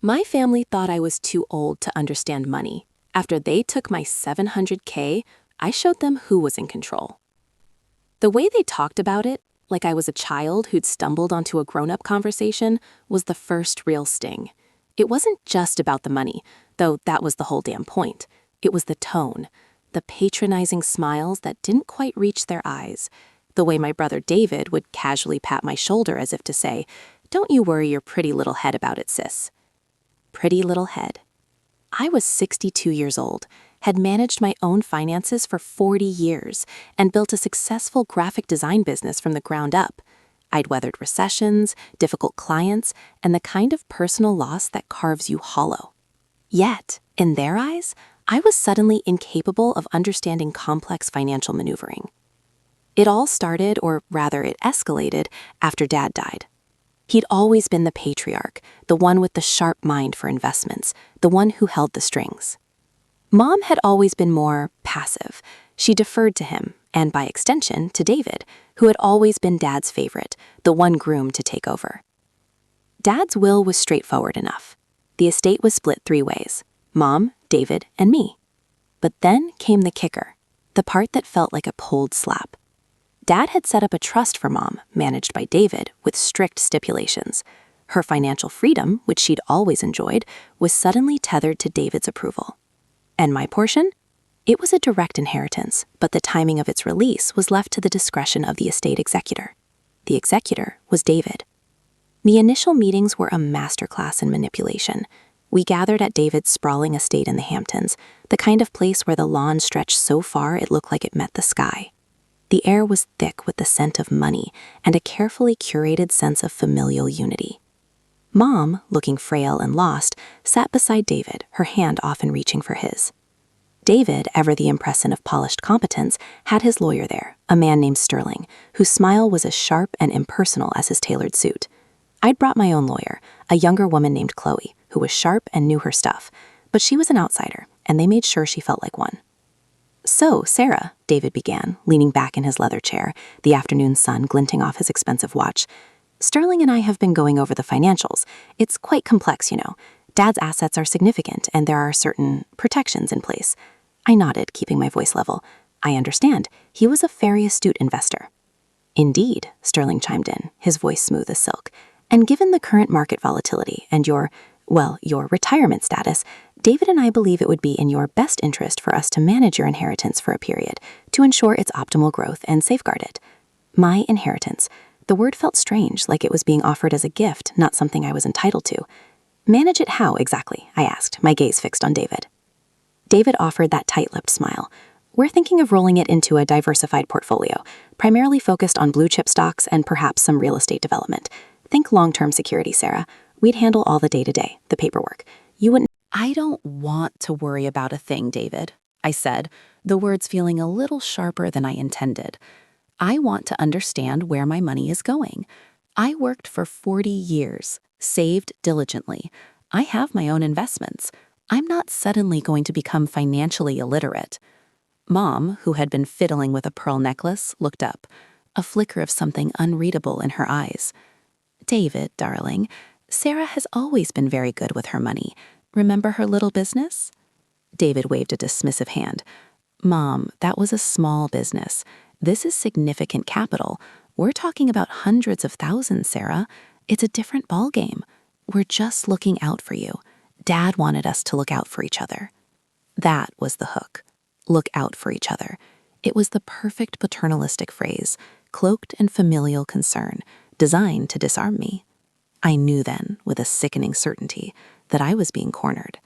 My family thought I was too old to understand money. After they took my $700K, I showed them who was in control. The way they talked about it, like I was a child who'd stumbled onto a grown-up conversation, was the first real sting. It wasn't just about the money, though that was the whole damn point. It was the tone, the patronizing smiles that didn't quite reach their eyes, the way my brother David would casually pat my shoulder as if to say, "Don't you worry your pretty little head about it, sis." Pretty little head. I was 62 years old, had managed my own finances for 40 years, and built a successful graphic design business from the ground up. I'd weathered recessions, difficult clients, and the kind of personal loss that carves you hollow. Yet, in their eyes, I was suddenly incapable of understanding complex financial maneuvering. It all started, or rather it escalated, after Dad died. He'd always been the patriarch, the one with the sharp mind for investments, the one who held the strings. Mom had always been more passive. She deferred to him, and by extension, to David, who had always been Dad's favorite, the one groomed to take over. Dad's will was straightforward enough. The estate was split 3 ways: Mom, David, and me. But then came the kicker, the part that felt like a cold slap. Dad had set up a trust for Mom, managed by David, with strict stipulations. Her financial freedom, which she'd always enjoyed, was suddenly tethered to David's approval. And my portion? It was a direct inheritance, but the timing of its release was left to the discretion of the estate executor. The executor was David. The initial meetings were a masterclass in manipulation. We gathered at David's sprawling estate in the Hamptons, the kind of place where the lawn stretched so far it looked like it met the sky. The air was thick with the scent of money and a carefully curated sense of familial unity. Mom, looking frail and lost, sat beside David, her hand often reaching for his. David, ever the impressant of polished competence, had his lawyer there, a man named Sterling, whose smile was as sharp and impersonal as his tailored suit. I'd brought my own lawyer, a younger woman named Chloe, who was sharp and knew her stuff, but she was an outsider, and they made sure she felt like one. "So, Sarah," David began, leaning back in his leather chair, the afternoon sun glinting off his expensive watch, "Sterling and I have been going over the financials. It's quite complex, you know. Dad's assets are significant, and there are certain protections in place." I nodded, keeping my voice level. "I understand. He was a very astute investor." "Indeed," Sterling chimed in, his voice smooth as silk. "And given the current market volatility and your retirement status, David and I believe it would be in your best interest for us to manage your inheritance for a period, to ensure its optimal growth and safeguard it." My inheritance. The word felt strange, like it was being offered as a gift, not something I was entitled to. "Manage it how, exactly?" I asked, my gaze fixed on David. David offered that tight-lipped smile. "We're thinking of rolling it into a diversified portfolio, primarily focused on blue-chip stocks and perhaps some real estate development. Think long-term security, Sarah. We'd handle all the day-to-day, the paperwork. You wouldn't—" "I don't want to worry about a thing, David," I said, the words feeling a little sharper than I intended. "I want to understand where my money is going. I worked for 40 years, saved diligently. I have my own investments. I'm not suddenly going to become financially illiterate." Mom, who had been fiddling with a pearl necklace, looked up, a flicker of something unreadable in her eyes. "David, darling, Sarah has always been very good with her money. Remember her little business?" David waved a dismissive hand. "Mom, that was a small business. This is significant capital. We're talking about hundreds of thousands, Sarah. It's a different ballgame. We're just looking out for you. Dad wanted us to look out for each other." That was the hook. Look out for each other. It was the perfect paternalistic phrase, cloaked in familial concern, designed to disarm me. I knew then, with a sickening certainty, that I was being cornered.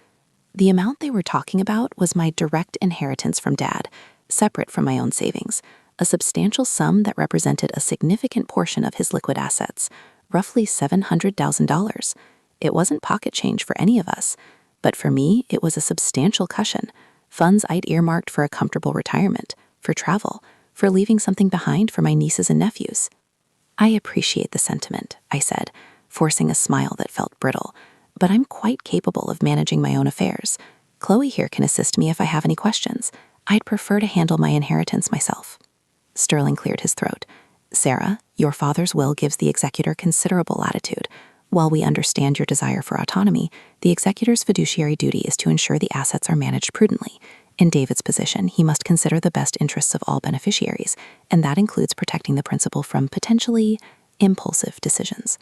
The amount they were talking about was my direct inheritance from Dad, separate from my own savings, a substantial sum that represented a significant portion of his liquid assets, roughly $700,000. It wasn't pocket change for any of us, but for me, it was a substantial cushion, funds I'd earmarked for a comfortable retirement, for travel, for leaving something behind for my nieces and nephews. "I appreciate the sentiment," I said, forcing a smile that felt brittle, "but I'm quite capable of managing my own affairs. Chloe here can assist me if I have any questions. I'd prefer to handle my inheritance myself." Sterling cleared his throat. "Sarah, your father's will gives the executor considerable latitude. While we understand your desire for autonomy, the executor's fiduciary duty is to ensure the assets are managed prudently. In David's position, he must consider the best interests of all beneficiaries, and that includes protecting the principal from potentially impulsive decisions.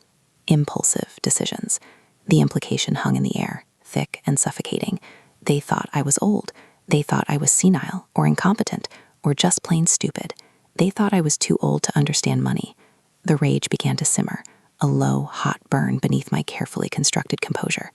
Impulsive decisions. The implication hung in the air, thick and suffocating. They thought I was old. They thought I was senile or incompetent or just plain stupid. They thought I was too old to understand money. The rage began to simmer, a low, hot burn beneath my carefully constructed composure.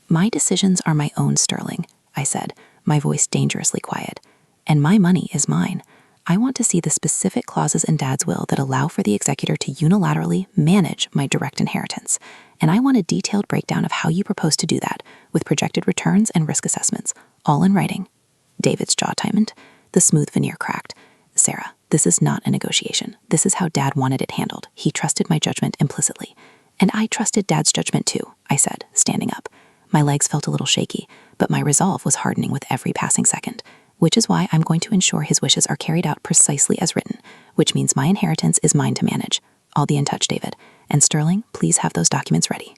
My decisions are my own, Sterling, I said, my voice dangerously quiet. And my money is mine. I want to see the specific clauses in Dad's will that allow for the executor to unilaterally manage my direct inheritance. And I want a detailed breakdown of how you propose to do that, with projected returns and risk assessments, all in writing. David's jaw tightened. The smooth veneer cracked. Sarah, this is not a negotiation. This is how Dad wanted it handled. He trusted my judgment implicitly. And I trusted Dad's judgment too, I said, standing up. My legs felt a little shaky, but my resolve was hardening with every passing second, which is why I'm going to ensure his wishes are carried out precisely as written, which means my inheritance is mine to manage. I'll be in touch, David. And Sterling, please have those documents ready.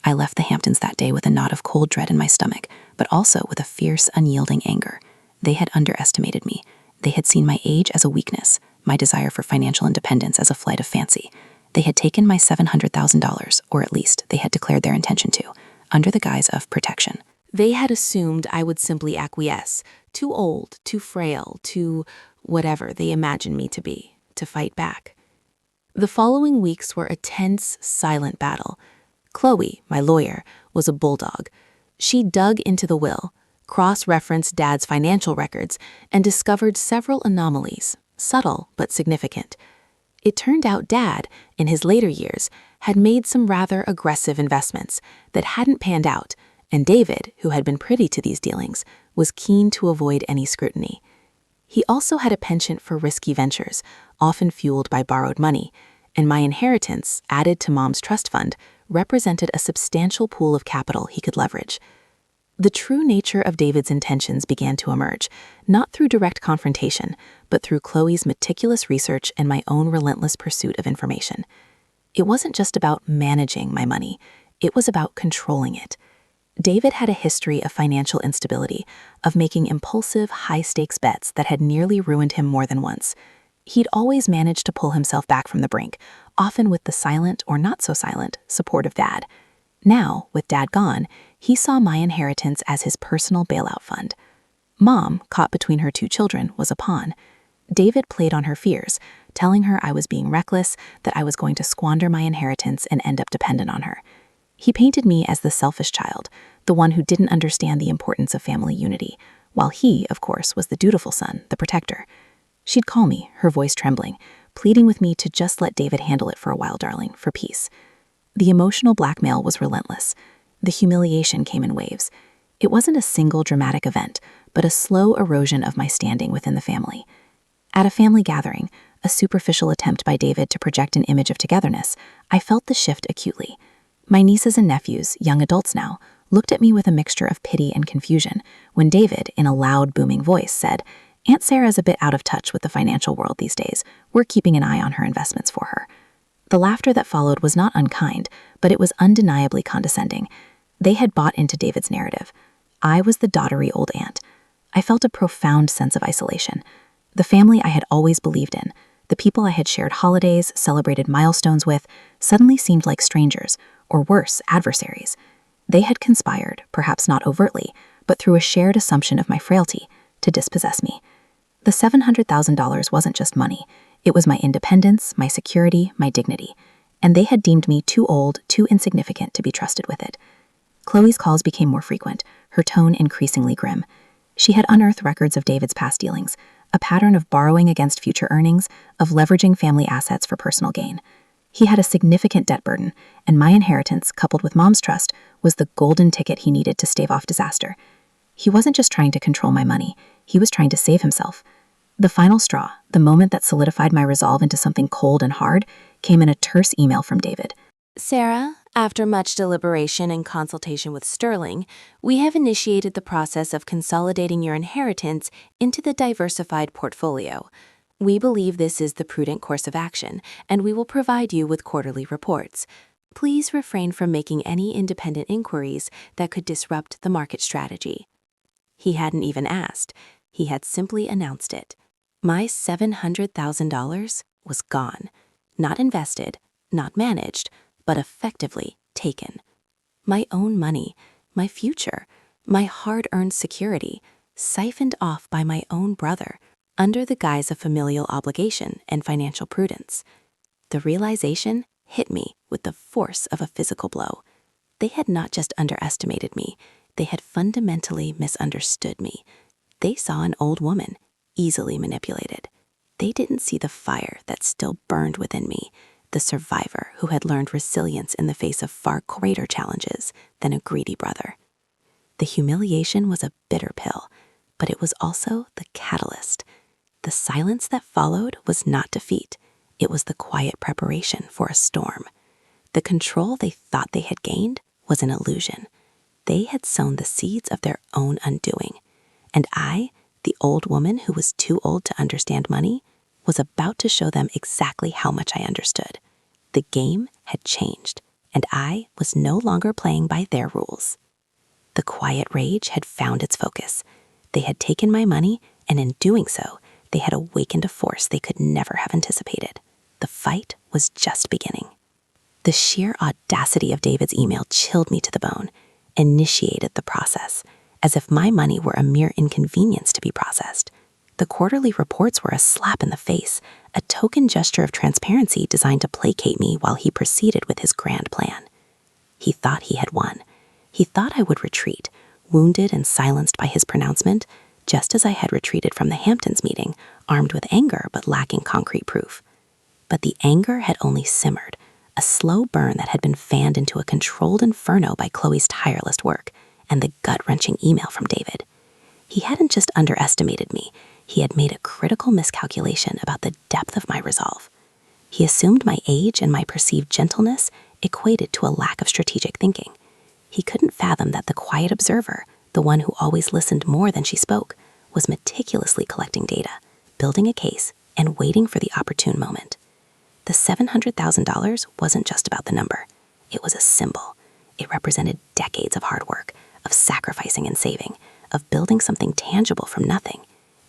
I left the Hamptons that day with a knot of cold dread in my stomach, but also with a fierce, unyielding anger. They had underestimated me. They had seen my age as a weakness, my desire for financial independence as a flight of fancy. They had taken my $700,000, or at least they had declared their intention to, under the guise of protection. They had assumed I would simply acquiesce, too old, too frail, too whatever they imagined me to be, to fight back. The following weeks were a tense, silent battle. Chloe, my lawyer, was a bulldog. She dug into the will, cross-referenced Dad's financial records, and discovered several anomalies, subtle but significant. It turned out Dad, in his later years, had made some rather aggressive investments that hadn't panned out, and David, who had been privy to these dealings, was keen to avoid any scrutiny. He also had a penchant for risky ventures, often fueled by borrowed money, and my inheritance, added to Mom's trust fund, represented a substantial pool of capital he could leverage. The true nature of David's intentions began to emerge, not through direct confrontation, but through Chloe's meticulous research and my own relentless pursuit of information. It wasn't just about managing my money, it was about controlling it. David had a history of financial instability, of making impulsive, high-stakes bets that had nearly ruined him more than once. He'd always managed to pull himself back from the brink, often with the silent or not-so-silent support of Dad. Now, with Dad gone, he saw my inheritance as his personal bailout fund. Mom, caught between her two children, was a pawn. David played on her fears, telling her I was being reckless, that I was going to squander my inheritance and end up dependent on her. He painted me as the selfish child, the one who didn't understand the importance of family unity, while he, of course, was the dutiful son, the protector. She'd call me, her voice trembling, pleading with me to just let David handle it for a while, darling, for peace. The emotional blackmail was relentless. The humiliation came in waves. It wasn't a single dramatic event, but a slow erosion of my standing within the family. At a family gathering, a superficial attempt by David to project an image of togetherness, I felt the shift acutely. My nieces and nephews, young adults now, looked at me with a mixture of pity and confusion when David, in a loud, booming voice, said, "Aunt Sarah's a bit out of touch with the financial world these days. We're keeping an eye on her investments for her." The laughter that followed was not unkind, but it was undeniably condescending. They had bought into David's narrative. I was the dottery old aunt. I felt a profound sense of isolation. The family I had always believed in, the people I had shared holidays, celebrated milestones with, suddenly seemed like strangers, or worse, adversaries. They had conspired, perhaps not overtly, but through a shared assumption of my frailty, to dispossess me. The $700,000 wasn't just money. It was my independence, my security, my dignity. And they had deemed me too old, too insignificant to be trusted with it. Chloe's calls became more frequent, her tone increasingly grim. She had unearthed records of David's past dealings, a pattern of borrowing against future earnings, of leveraging family assets for personal gain. He had a significant debt burden, and my inheritance, coupled with Mom's trust, was the golden ticket he needed to stave off disaster. He wasn't just trying to control my money, he was trying to save himself. The final straw, the moment that solidified my resolve into something cold and hard, came in a terse email from David. Sarah, after much deliberation and consultation with Sterling, we have initiated the process of consolidating your inheritance into the diversified portfolio. We believe this is the prudent course of action, and we will provide you with quarterly reports. Please refrain from making any independent inquiries that could disrupt the market strategy. He hadn't even asked. He had simply announced it. My $700,000 was gone. Not invested, not managed, but effectively taken. My own money, my future, my hard-earned security, siphoned off by my own brother under the guise of familial obligation and financial prudence. The realization hit me with the force of a physical blow. They had not just underestimated me, they had fundamentally misunderstood me. They saw an old woman, easily manipulated. They didn't see the fire that still burned within me, the survivor who had learned resilience in the face of far greater challenges than a greedy brother. The humiliation was a bitter pill, but it was also the catalyst. The silence that followed was not defeat. It was the quiet preparation for a storm. The control they thought they had gained was an illusion. They had sown the seeds of their own undoing. And I, the old woman who was too old to understand money, was about to show them exactly how much I understood. The game had changed, and I was no longer playing by their rules. The quiet rage had found its focus. They had taken my money, and in doing so, they had awakened a force they could never have anticipated. The fight was just beginning. The sheer audacity of David's email chilled me to the bone, initiated the process, as if my money were a mere inconvenience to be processed. The quarterly reports were a slap in the face, a token gesture of transparency designed to placate me while he proceeded with his grand plan. He thought he had won. He thought I would retreat, wounded and silenced by his pronouncement, just as I had retreated from the Hamptons meeting, armed with anger but lacking concrete proof. But the anger had only simmered, a slow burn that had been fanned into a controlled inferno by Chloe's tireless work and the gut-wrenching email from David. He hadn't just underestimated me, he had made a critical miscalculation about the depth of my resolve. He assumed my age and my perceived gentleness equated to a lack of strategic thinking. He couldn't fathom that the quiet observer, the one who always listened more than she spoke, was meticulously collecting data, building a case, and waiting for the opportune moment. The $700,000 wasn't just about the number. It was a symbol. It represented decades of hard work, of sacrificing and saving, of building something tangible from nothing.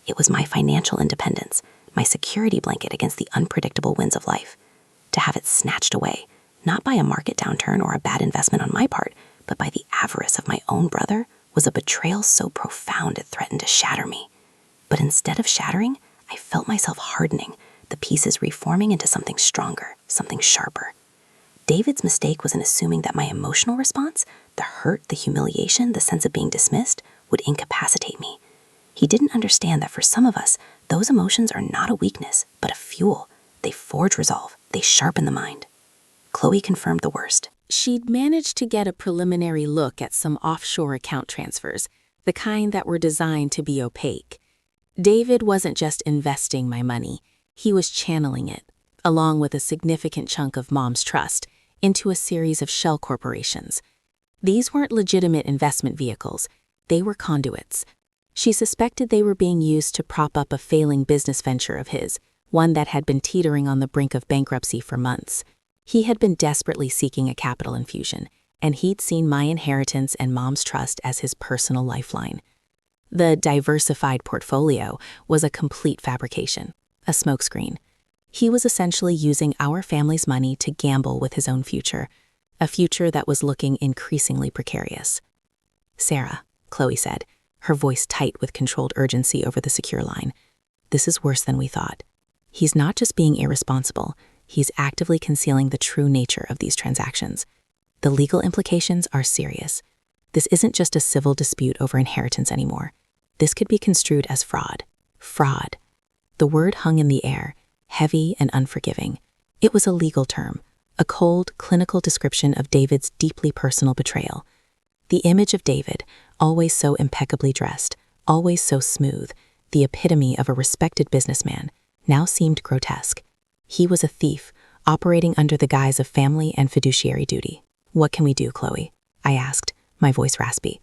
It was my financial independence, my security blanket against the unpredictable winds of life. To have it snatched away, not by a market downturn or a bad investment on my part, but by the avarice of my own brother, was a betrayal so profound it threatened to shatter me. But instead of shattering, I felt myself hardening, the pieces reforming into something stronger, something sharper. David's mistake was in assuming that my emotional response, the hurt, the humiliation, the sense of being dismissed, would incapacitate me. He didn't understand that for some of us, those emotions are not a weakness, but a fuel. They forge resolve, they sharpen the mind. Chloe confirmed the worst. She'd managed to get a preliminary look at some offshore account transfers, the kind that were designed to be opaque. David wasn't just investing my money, he was channeling it, along with a significant chunk of Mom's trust, into a series of shell corporations. These weren't legitimate investment vehicles, they were conduits. She suspected they were being used to prop up a failing business venture of his, one that had been teetering on the brink of bankruptcy for months. He had been desperately seeking a capital infusion, and he'd seen my inheritance and Mom's trust as his personal lifeline. The diversified portfolio was a complete fabrication, a smokescreen. He was essentially using our family's money to gamble with his own future, a future that was looking increasingly precarious. "Sarah," Chloe said, her voice tight with controlled urgency over the secure line, "this is worse than we thought. He's not just being irresponsible, he's actively concealing the true nature of these transactions. The legal implications are serious. This isn't just a civil dispute over inheritance anymore. This could be construed as fraud. Fraud." The word hung in the air, heavy and unforgiving. It was a legal term, a cold, clinical description of David's deeply personal betrayal. The image of David, always so impeccably dressed, always so smooth, the epitome of a respected businessman, now seemed grotesque. He was a thief, operating under the guise of family and fiduciary duty. "What can we do, Chloe?" I asked, my voice raspy.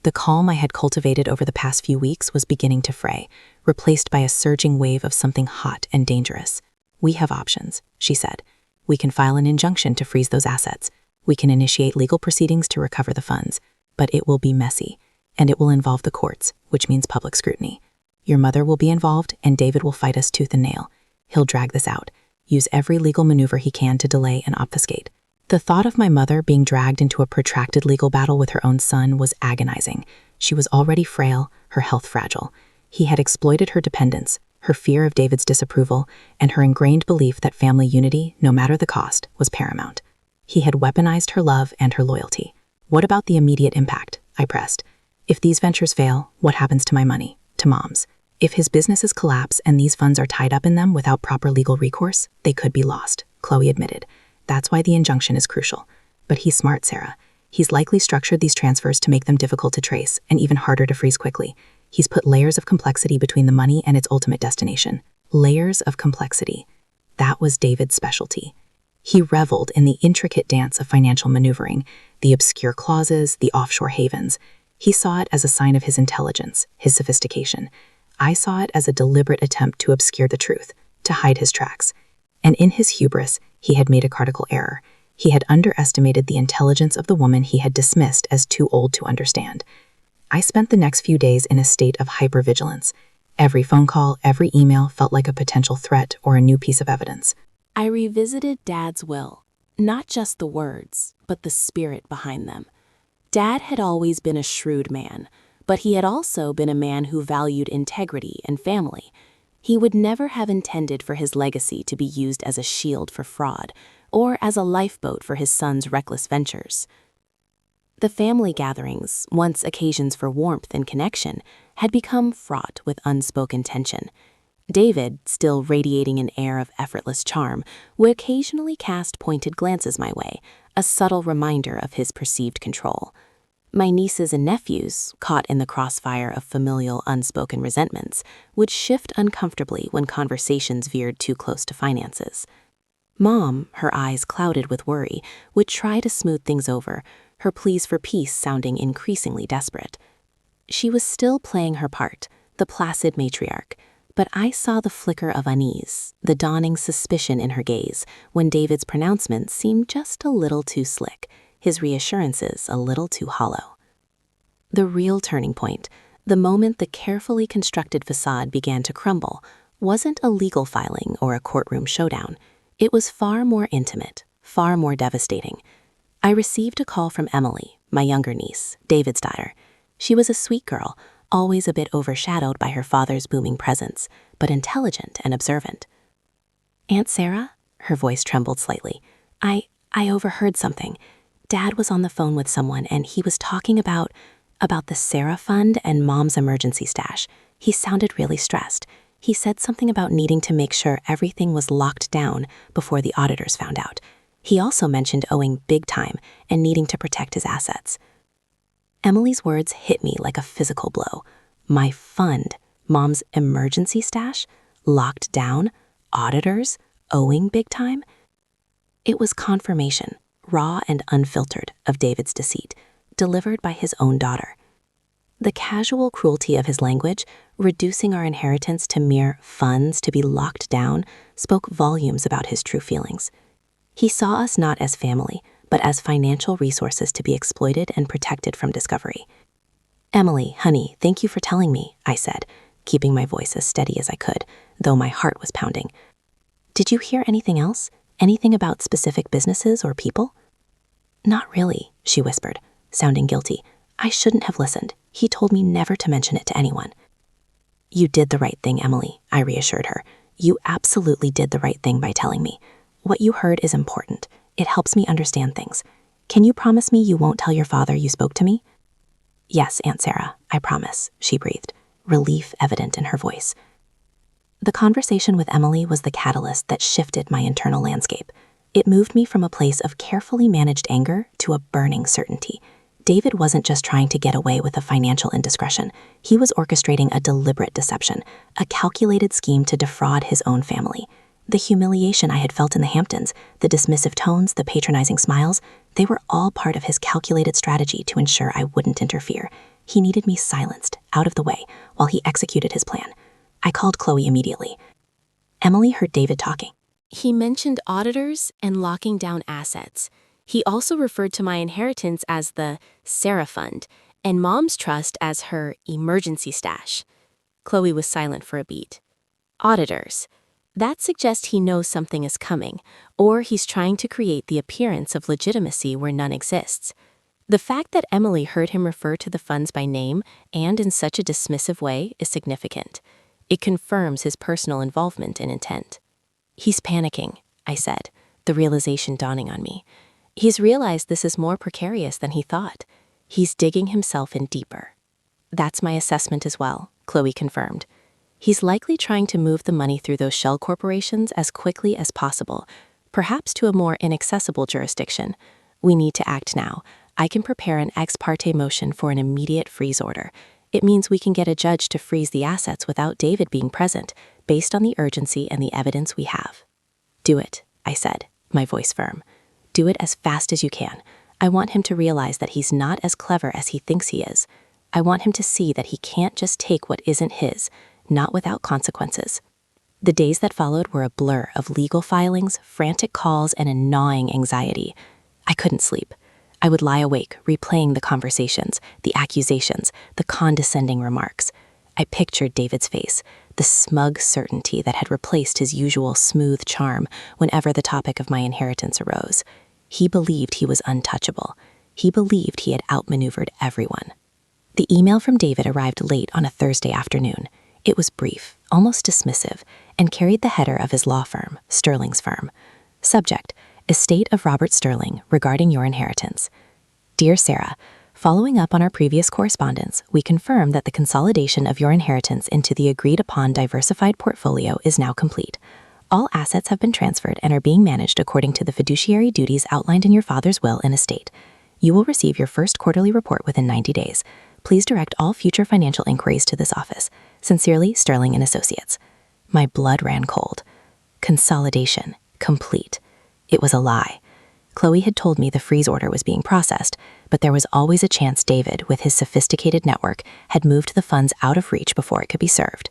The calm I had cultivated over the past few weeks was beginning to fray, replaced by a surging wave of something hot and dangerous. "We have options," she said. "We can file an injunction to freeze those assets, We can initiate legal proceedings to recover the funds, but it will be messy, and it will involve the courts, which means public scrutiny. Your mother will be involved, and David will fight us tooth and nail. He'll drag this out, use every legal maneuver he can to delay and obfuscate. The thought of my mother being dragged into a protracted legal battle with her own son was agonizing. She was already frail, her health fragile. He had exploited her dependence, her fear of David's disapproval, and her ingrained belief that family unity, no matter the cost, was paramount. He had weaponized her love and her loyalty. What about the immediate impact? I pressed. If these ventures fail, what happens to my money? To Mom's? If his businesses collapse and these funds are tied up in them without proper legal recourse, they could be lost, Chloe admitted. That's why the injunction is crucial. But he's smart, Sarah. He's likely structured these transfers to make them difficult to trace and even harder to freeze quickly. He's put layers of complexity between the money and its ultimate destination. Layers of complexity. That was David's specialty. He reveled in the intricate dance of financial maneuvering, the obscure clauses, the offshore havens. He saw it as a sign of his intelligence, his sophistication. I saw it as a deliberate attempt to obscure the truth, to hide his tracks. And in his hubris, he had made a critical error. He had underestimated the intelligence of the woman he had dismissed as too old to understand. I spent the next few days in a state of hypervigilance. Every phone call, every email felt like a potential threat or a new piece of evidence. I revisited Dad's will, not just the words, but the spirit behind them. Dad had always been a shrewd man, but he had also been a man who valued integrity and family. He would never have intended for his legacy to be used as a shield for fraud or as a lifeboat for his son's reckless ventures. The family gatherings, once occasions for warmth and connection, had become fraught with unspoken tension. David, still radiating an air of effortless charm, would occasionally cast pointed glances my way, a subtle reminder of his perceived control. My nieces and nephews, caught in the crossfire of familial unspoken resentments, would shift uncomfortably when conversations veered too close to finances. Mom, her eyes clouded with worry, would try to smooth things over, her pleas for peace sounding increasingly desperate. She was still playing her part, the placid matriarch, but I saw the flicker of unease, the dawning suspicion in her gaze, when David's pronouncements seemed just a little too slick, his reassurances a little too hollow. The real turning point, the moment the carefully constructed facade began to crumble, wasn't a legal filing or a courtroom showdown. It was far more intimate, far more devastating. I received a call from Emily, my younger niece, David's daughter. She was a sweet girl, always a bit overshadowed by her father's booming presence, but intelligent and observant. "Aunt Sarah?" Her voice trembled slightly. I overheard something. Dad was on the phone with someone and he was talking about the Sarah Fund and Mom's emergency stash. He sounded really stressed. He said something about needing to make sure everything was locked down before the auditors found out. He also mentioned owing big time and needing to protect his assets. Emily's words hit me like a physical blow. My fund, Mom's emergency stash, locked down, auditors, owing big time. It was confirmation, raw and unfiltered, of David's deceit, delivered by his own daughter. The casual cruelty of his language, reducing our inheritance to mere funds to be locked down, spoke volumes about his true feelings. He saw us not as family, but as financial resources to be exploited and protected from discovery. "Emily, honey, thank you for telling me," I said, keeping my voice as steady as I could, though my heart was pounding. "Did you hear anything else? Anything about specific businesses or people?" "Not really," she whispered, sounding guilty. "I shouldn't have listened. He told me never to mention it to anyone." "You did the right thing, Emily," I reassured her. "You absolutely did the right thing by telling me. What you heard is important. It helps me understand things. Can you promise me you won't tell your father you spoke to me?" "Yes, Aunt Sarah, I promise," she breathed, relief evident in her voice. The conversation with Emily was the catalyst that shifted my internal landscape. It moved me from a place of carefully managed anger to a burning certainty. David wasn't just trying to get away with a financial indiscretion. He was orchestrating a deliberate deception, a calculated scheme to defraud his own family. The humiliation I had felt in the Hamptons, the dismissive tones, the patronizing smiles, they were all part of his calculated strategy to ensure I wouldn't interfere. He needed me silenced, out of the way, while he executed his plan. I called Chloe immediately. Emily heard David talking. He mentioned auditors and locking down assets. He also referred to my inheritance as the Sarah Fund and Mom's trust as her emergency stash. Chloe was silent for a beat. Auditors. That suggests he knows something is coming, or he's trying to create the appearance of legitimacy where none exists. The fact that Emily heard him refer to the funds by name and in such a dismissive way is significant. It confirms his personal involvement and intent. He's panicking, I said, the realization dawning on me. He's realized this is more precarious than he thought. He's digging himself in deeper. That's my assessment as well, Chloe confirmed. He's likely trying to move the money through those shell corporations as quickly as possible, perhaps to a more inaccessible jurisdiction. We need to act now. I can prepare an ex parte motion for an immediate freeze order. It means we can get a judge to freeze the assets without David being present, based on the urgency and the evidence we have. Do it, I said, my voice firm. Do it as fast as you can. I want him to realize that he's not as clever as he thinks he is. I want him to see that he can't just take what isn't his, not without consequences. The days that followed were a blur of legal filings, frantic calls, and a gnawing anxiety. I couldn't sleep. I would lie awake, replaying the conversations, the accusations, the condescending remarks. I pictured David's face, the smug certainty that had replaced his usual smooth charm whenever the topic of my inheritance arose. He believed he was untouchable. He believed he had outmaneuvered everyone. The email from David arrived late on a Thursday afternoon. It was brief, almost dismissive, and carried the header of his law firm, Sterling's firm. Subject: Estate of Robert Sterling regarding your inheritance. Dear Sarah, following up on our previous correspondence, we confirm that the consolidation of your inheritance into the agreed-upon diversified portfolio is now complete. All assets have been transferred and are being managed according to the fiduciary duties outlined in your father's will and estate. You will receive your first quarterly report within 90 days. Please direct all future financial inquiries to this office. Sincerely, Sterling and Associates. My blood ran cold. Consolidation. Complete. It was a lie. Chloe had told me the freeze order was being processed, but there was always a chance David, with his sophisticated network, had moved the funds out of reach before it could be served.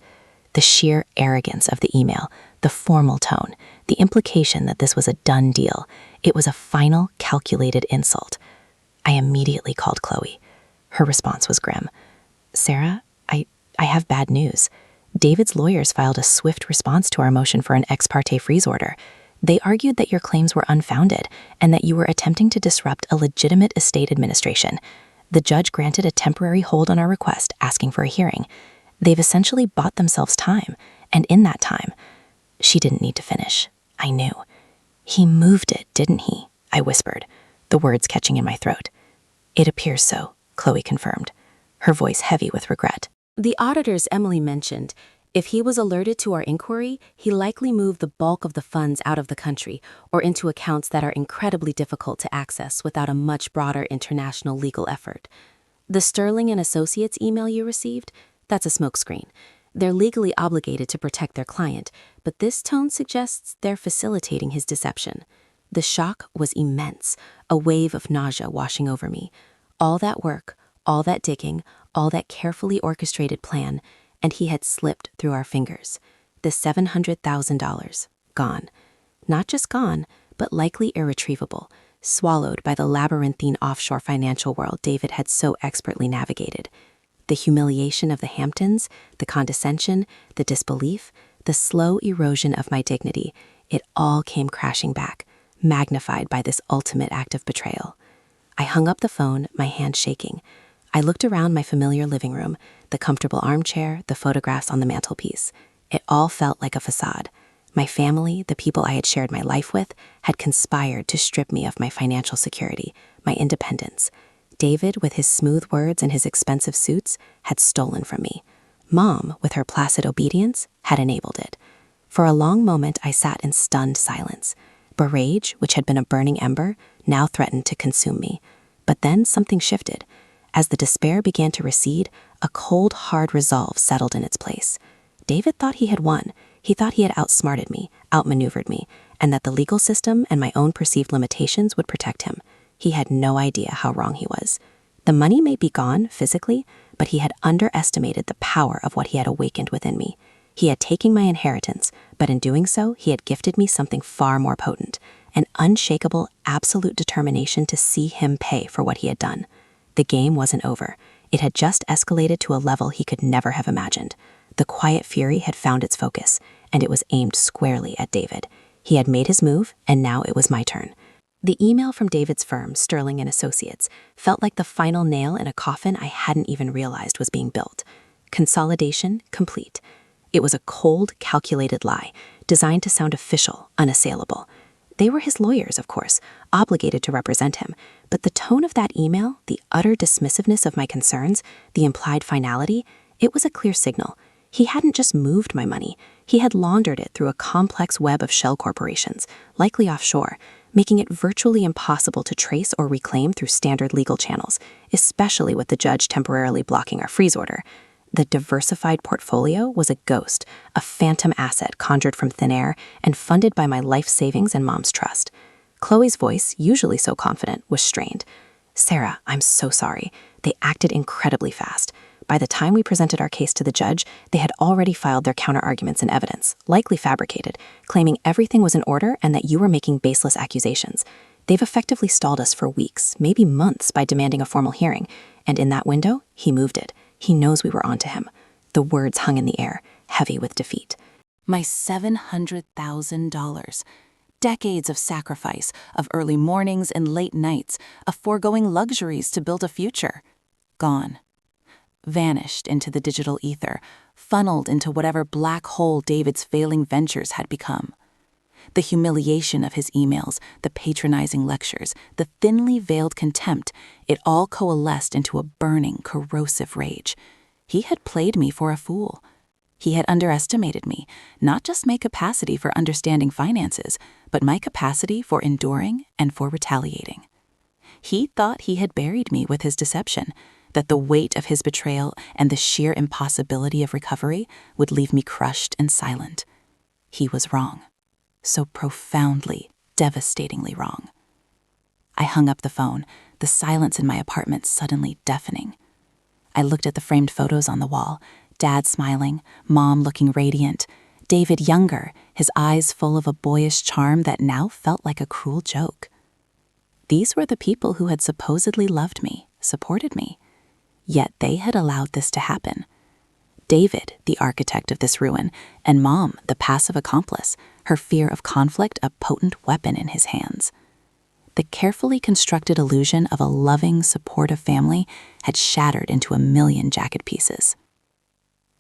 The sheer arrogance of the email, the formal tone, the implication that this was a done deal, it was a final, calculated insult. I immediately called Chloe. Her response was grim. Sarah, I have bad news. David's lawyers filed a swift response to our motion for an ex parte freeze order. They argued that your claims were unfounded and that you were attempting to disrupt a legitimate estate administration. The judge granted a temporary hold on our request, asking for a hearing. They've essentially bought themselves time, and in that time, she didn't need to finish. I knew. He moved it, didn't he? I whispered, the words catching in my throat. It appears so, Chloe confirmed, her voice heavy with regret. The auditors Emily mentioned, if he was alerted to our inquiry, he likely moved the bulk of the funds out of the country or into accounts that are incredibly difficult to access without a much broader international legal effort. The Sterling and Associates email you received, that's a smokescreen. They're legally obligated to protect their client, but this tone suggests they're facilitating his deception. The shock was immense, a wave of nausea washing over me. All that work, all that digging, all that carefully orchestrated plan, and he had slipped through our fingers. The $700,000, gone. Not just gone, but likely irretrievable, swallowed by the labyrinthine offshore financial world David had so expertly navigated. The humiliation of the Hamptons, the condescension, the disbelief, the slow erosion of my dignity, it all came crashing back, magnified by this ultimate act of betrayal. I hung up the phone, my hand shaking. I looked around my familiar living room, the comfortable armchair, the photographs on the mantelpiece. It all felt like a facade. My family, the people I had shared my life with, had conspired to strip me of my financial security, my independence. David, with his smooth words and his expensive suits, had stolen from me. Mom, with her placid obedience, had enabled it. For a long moment, I sat in stunned silence. Rage, which had been a burning ember, now threatened to consume me. But then something shifted. As the despair began to recede, a cold, hard resolve settled in its place. David thought he had won. He thought he had outsmarted me, outmaneuvered me, and that the legal system and my own perceived limitations would protect him. He had no idea how wrong he was. The money may be gone, physically, but he had underestimated the power of what he had awakened within me. He had taken my inheritance, but in doing so, he had gifted me something far more potent, an unshakable, absolute determination to see him pay for what he had done. The game wasn't over. It had just escalated to a level he could never have imagined. The quiet fury had found its focus, and it was aimed squarely at David. He had made his move, and now it was my turn. The email from David's firm, Sterling and Associates, felt like the final nail in a coffin I hadn't even realized was being built. Consolidation complete. It was a cold, calculated lie, designed to sound official, unassailable. They were his lawyers, of course, obligated to represent him, but the tone of that email, the utter dismissiveness of my concerns, the implied finality, it was a clear signal. He hadn't just moved my money, he had laundered it through a complex web of shell corporations, likely offshore, making it virtually impossible to trace or reclaim through standard legal channels, especially with the judge temporarily blocking our freeze order. The diversified portfolio was a ghost, a phantom asset conjured from thin air and funded by my life savings and mom's trust. Chloe's voice, usually so confident, was strained. "Sarah, I'm so sorry. They acted incredibly fast. By the time we presented our case to the judge, they had already filed their counterarguments and evidence, likely fabricated, claiming everything was in order and that you were making baseless accusations. They've effectively stalled us for weeks, maybe months, by demanding a formal hearing, and in that window, he moved it. He knows we were onto him." The words hung in the air, heavy with defeat. My $700,000. Decades of sacrifice, of early mornings and late nights, of foregoing luxuries to build a future. Gone. Vanished into the digital ether, funneled into whatever black hole David's failing ventures had become. The humiliation of his emails, the patronizing lectures, the thinly veiled contempt, it all coalesced into a burning, corrosive rage. He had played me for a fool. He had underestimated me, not just my capacity for understanding finances, but my capacity for enduring and for retaliating. He thought he had buried me with his deception, that the weight of his betrayal and the sheer impossibility of recovery would leave me crushed and silent. He was wrong. So profoundly, devastatingly wrong. I hung up the phone, the silence in my apartment suddenly deafening. I looked at the framed photos on the wall, Dad smiling, Mom looking radiant, David younger, his eyes full of a boyish charm that now felt like a cruel joke. These were the people who had supposedly loved me, supported me. Yet they had allowed this to happen. David, the architect of this ruin, and Mom, the passive accomplice, her fear of conflict a potent weapon in his hands. The carefully constructed illusion of a loving, supportive family had shattered into a million jagged pieces.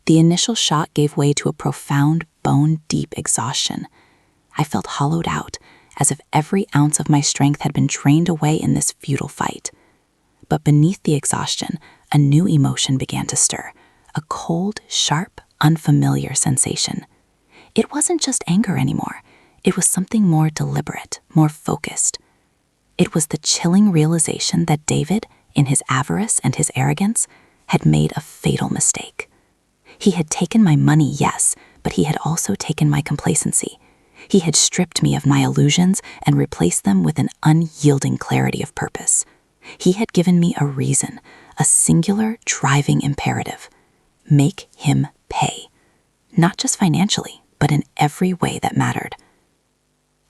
The initial shock gave way to a profound, bone-deep exhaustion. I felt hollowed out, as if every ounce of my strength had been drained away in this futile fight. But beneath the exhaustion, a new emotion began to stir. A cold, sharp, unfamiliar sensation. It wasn't just anger anymore. It was something more deliberate, more focused. It was the chilling realization that David, in his avarice and his arrogance, had made a fatal mistake. He had taken my money, yes, but he had also taken my complacency. He had stripped me of my illusions and replaced them with an unyielding clarity of purpose. He had given me a reason, a singular, driving imperative. Make him pay. Not just financially, but in every way that mattered.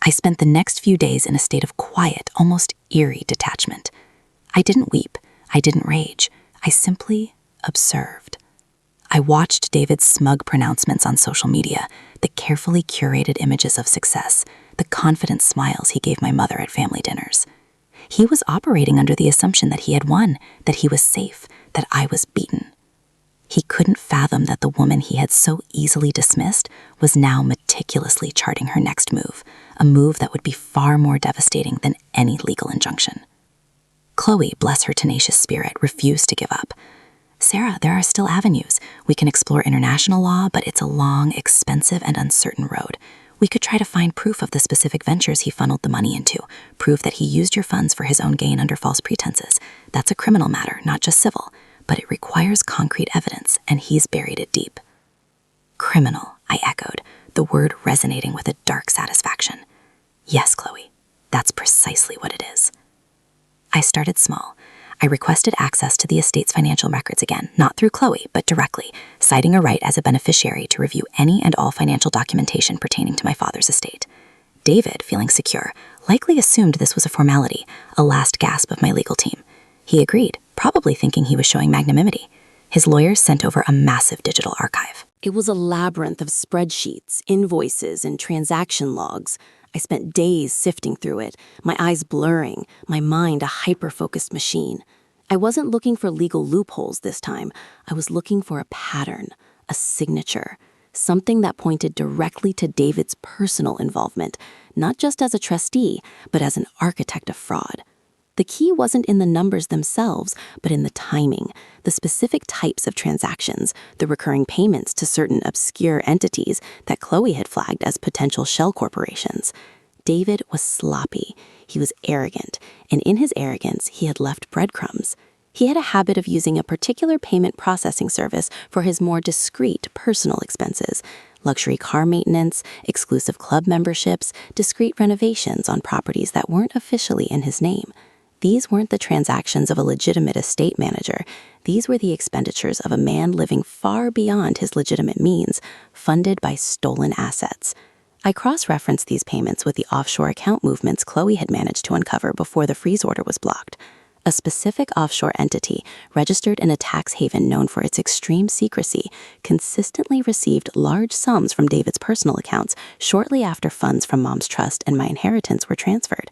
I spent the next few days in a state of quiet, almost eerie detachment. I didn't weep. I didn't rage. I simply observed. I watched David's smug pronouncements on social media, the carefully curated images of success, the confident smiles he gave my mother at family dinners. He was operating under the assumption that he had won, that he was safe, that I was beaten. He couldn't fathom that the woman he had so easily dismissed was now meticulously charting her next move, a move that would be far more devastating than any legal injunction. Chloe, bless her tenacious spirit, refused to give up. "Sarah, there are still avenues. We can explore international law, but it's a long, expensive, and uncertain road. We could try to find proof of the specific ventures he funneled the money into, proof that he used your funds for his own gain under false pretenses. That's a criminal matter, not just civil. But it requires concrete evidence, and he's buried it deep." "Criminal," I echoed, the word resonating with a dark satisfaction. "Yes, Chloe, that's precisely what it is." I started small. I requested access to the estate's financial records again, not through Chloe, but directly, citing a right as a beneficiary to review any and all financial documentation pertaining to my father's estate. David, feeling secure, likely assumed this was a formality, a last gasp of my legal team. He agreed, probably thinking he was showing magnanimity. His lawyers sent over a massive digital archive. It was a labyrinth of spreadsheets, invoices, and transaction logs. I spent days sifting through it, my eyes blurring, my mind a hyper-focused machine. I wasn't looking for legal loopholes this time. I was looking for a pattern, a signature, something that pointed directly to David's personal involvement, not just as a trustee, but as an architect of fraud. The key wasn't in the numbers themselves, but in the timing, the specific types of transactions, the recurring payments to certain obscure entities that Chloe had flagged as potential shell corporations. David was sloppy, he was arrogant, and in his arrogance, he had left breadcrumbs. He had a habit of using a particular payment processing service for his more discreet personal expenses: luxury car maintenance, exclusive club memberships, discreet renovations on properties that weren't officially in his name. These weren't the transactions of a legitimate estate manager. These were the expenditures of a man living far beyond his legitimate means, funded by stolen assets. I cross-referenced these payments with the offshore account movements Chloe had managed to uncover before the freeze order was blocked. A specific offshore entity, registered in a tax haven known for its extreme secrecy, consistently received large sums from David's personal accounts shortly after funds from Mom's trust and my inheritance were transferred.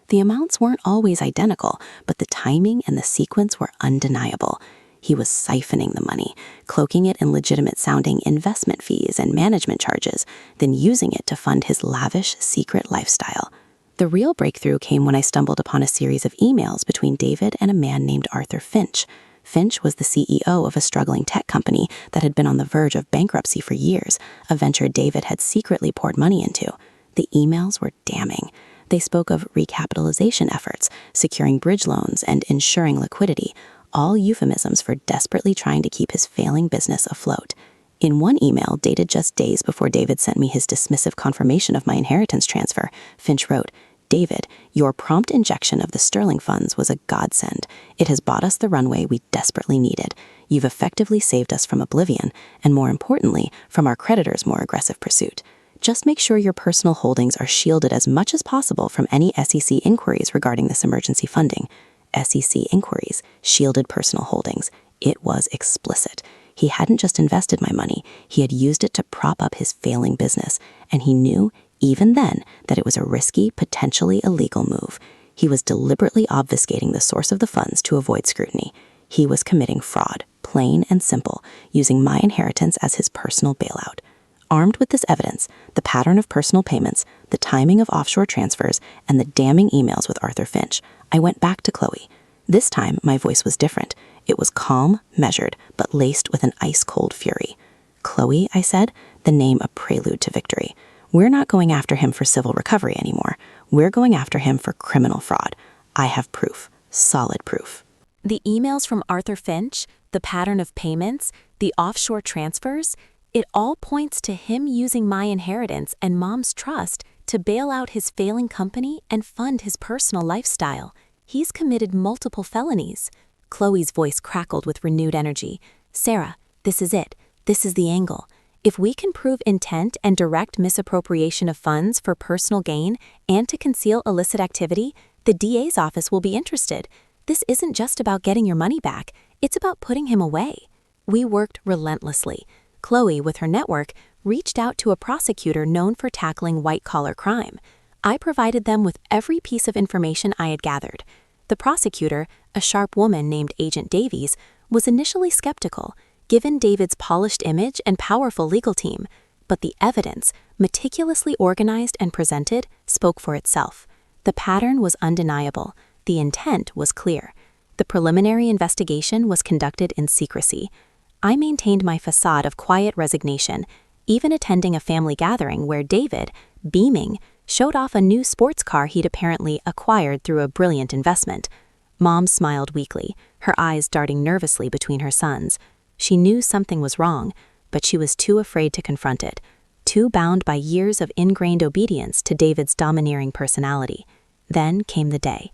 The amounts weren't always identical, but the timing and the sequence were undeniable. He was siphoning the money, cloaking it in legitimate-sounding investment fees and management charges, then using it to fund his lavish, secret lifestyle. The real breakthrough came when I stumbled upon a series of emails between David and a man named Arthur Finch. Finch was the CEO of a struggling tech company that had been on the verge of bankruptcy for years, a venture David had secretly poured money into. The emails were damning. They spoke of recapitalization efforts, securing bridge loans, and ensuring liquidity, all euphemisms for desperately trying to keep his failing business afloat. In one email, dated just days before David sent me his dismissive confirmation of my inheritance transfer, Finch wrote, "David, your prompt injection of the Sterling funds was a godsend. It has bought us the runway we desperately needed. You've effectively saved us from oblivion, and more importantly, from our creditors' more aggressive pursuit. Just make sure your personal holdings are shielded as much as possible from any SEC inquiries regarding this emergency funding." SEC inquiries, shielded personal holdings. It was explicit. He hadn't just invested my money, he had used it to prop up his failing business, and he knew, even then, that it was a risky, potentially illegal move. He was deliberately obfuscating the source of the funds to avoid scrutiny. He was committing fraud, plain and simple, using my inheritance as his personal bailout. Armed with this evidence, the pattern of personal payments, the timing of offshore transfers, and the damning emails with Arthur Finch, I went back to Chloe. This time, my voice was different. It was calm, measured, but laced with an ice-cold fury. "Chloe," I said, the name a prelude to victory. "We're not going after him for civil recovery anymore. We're going after him for criminal fraud. I have proof, solid proof." The emails from Arthur Finch, the pattern of payments, the offshore transfers, it all points to him using my inheritance and Mom's trust to bail out his failing company and fund his personal lifestyle. He's committed multiple felonies. Chloe's voice crackled with renewed energy. "Sarah, this is it. This is the angle. If we can prove intent and direct misappropriation of funds for personal gain and to conceal illicit activity, the DA's office will be interested. This isn't just about getting your money back. It's about putting him away." We worked relentlessly. Chloe, with her network, reached out to a prosecutor known for tackling white-collar crime. I provided them with every piece of information I had gathered. The prosecutor, a sharp woman named Agent Davies, was initially skeptical, given David's polished image and powerful legal team, but the evidence, meticulously organized and presented, spoke for itself. The pattern was undeniable. The intent was clear. The preliminary investigation was conducted in secrecy. I maintained my facade of quiet resignation, even attending a family gathering where David, beaming, showed off a new sports car he'd apparently acquired through a brilliant investment. Mom smiled weakly, her eyes darting nervously between her sons. She knew something was wrong, but she was too afraid to confront it, too bound by years of ingrained obedience to David's domineering personality. Then came the day.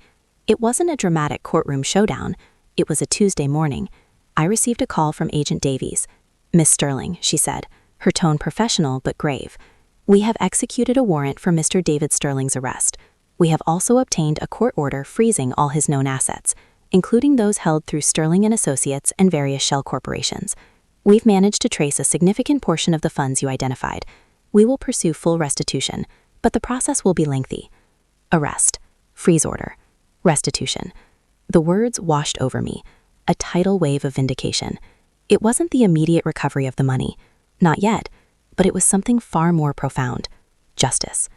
It wasn't a dramatic courtroom showdown. It was a Tuesday morning. I received a call from Agent Davies. "Miss Sterling," she said, her tone professional but grave. "We have executed a warrant for Mr. David Sterling's arrest. We have also obtained a court order freezing all his known assets, including those held through Sterling and Associates and various shell corporations. We've managed to trace a significant portion of the funds you identified. We will pursue full restitution, but the process will be lengthy. Arrest, freeze order, restitution. The words washed over me, a tidal wave of vindication. It wasn't the immediate recovery of the money, not yet, but it was something far more profound: justice.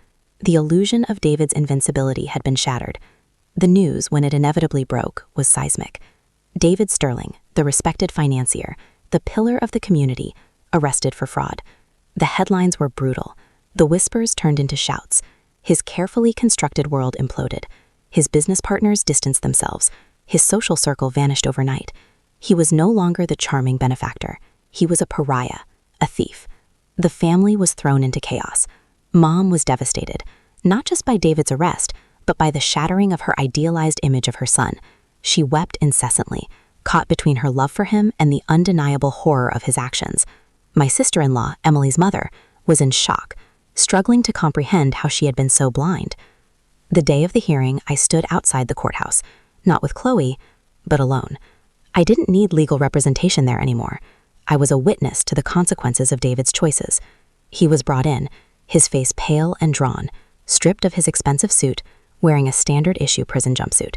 The illusion of David's invincibility had been shattered. The news, when it inevitably broke, was seismic. David Sterling, the respected financier, the pillar of the community, arrested for fraud. The headlines were brutal. The whispers turned into shouts. His carefully constructed world imploded. His business partners distanced themselves. His social circle vanished overnight. He was no longer the charming benefactor. He was a pariah, a thief. The family was thrown into chaos. Mom was devastated, not just by David's arrest, but by the shattering of her idealized image of her son. She wept incessantly, caught between her love for him and the undeniable horror of his actions. My sister-in-law, Emily's mother, was in shock, struggling to comprehend how she had been so blind. The day of the hearing, I stood outside the courthouse, not with Chloe, but alone. I didn't need legal representation there anymore. I was a witness to the consequences of David's choices. He was brought in, his face pale and drawn, stripped of his expensive suit, wearing a standard-issue prison jumpsuit.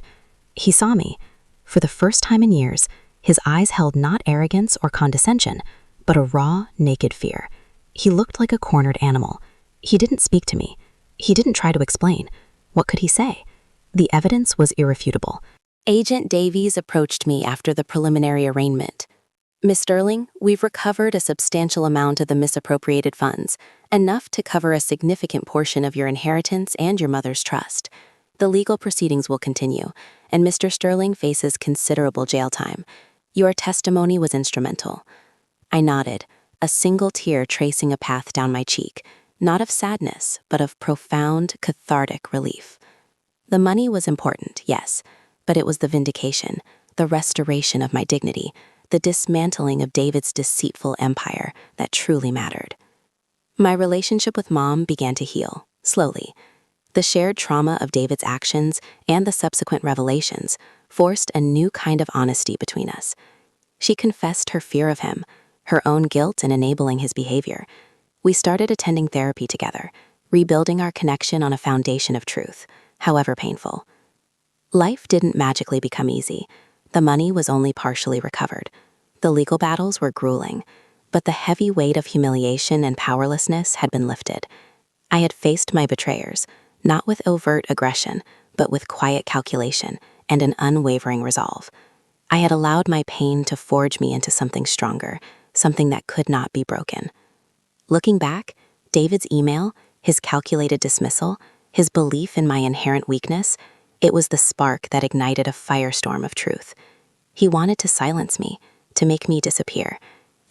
He saw me. For the first time in years, his eyes held not arrogance or condescension, but a raw, naked fear. He looked like a cornered animal. He didn't speak to me. He didn't try to explain. What could he say? The evidence was irrefutable. Agent Davies approached me after the preliminary arraignment. Miss Sterling, we've recovered a substantial amount of the misappropriated funds, enough to cover a significant portion of your inheritance and your mother's trust. The legal proceedings will continue, and Mr. Sterling faces considerable jail time. Your testimony was instrumental. I nodded, a single tear tracing a path down my cheek, not of sadness, but of profound, cathartic relief. The money was important, yes, but it was the vindication, the restoration of my dignity, the dismantling of David's deceitful empire that truly mattered. My relationship with Mom began to heal, slowly. The shared trauma of David's actions and the subsequent revelations forced a new kind of honesty between us. She confessed her fear of him, her own guilt in enabling his behavior. We started attending therapy together, rebuilding our connection on a foundation of truth, however painful. Life didn't magically become easy. The money was only partially recovered. The legal battles were grueling, but the heavy weight of humiliation and powerlessness had been lifted. I had faced my betrayers, not with overt aggression, but with quiet calculation and an unwavering resolve. I had allowed my pain to forge me into something stronger, something that could not be broken. Looking back, David's email, his calculated dismissal, his belief in my inherent weakness, it was the spark that ignited a firestorm of truth. He wanted to silence me, to make me disappear.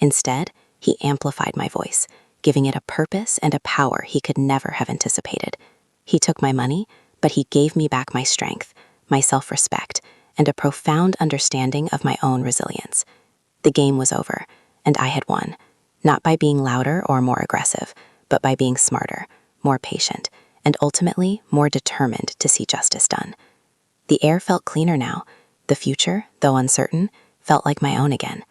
Instead, he amplified my voice, giving it a purpose and a power he could never have anticipated. He took my money, but he gave me back my strength, my self-respect, and a profound understanding of my own resilience. The game was over, and I had won, not by being louder or more aggressive, but by being smarter, more patient, and ultimately more determined to see justice done. The air felt cleaner now. The future, though uncertain, felt like my own again.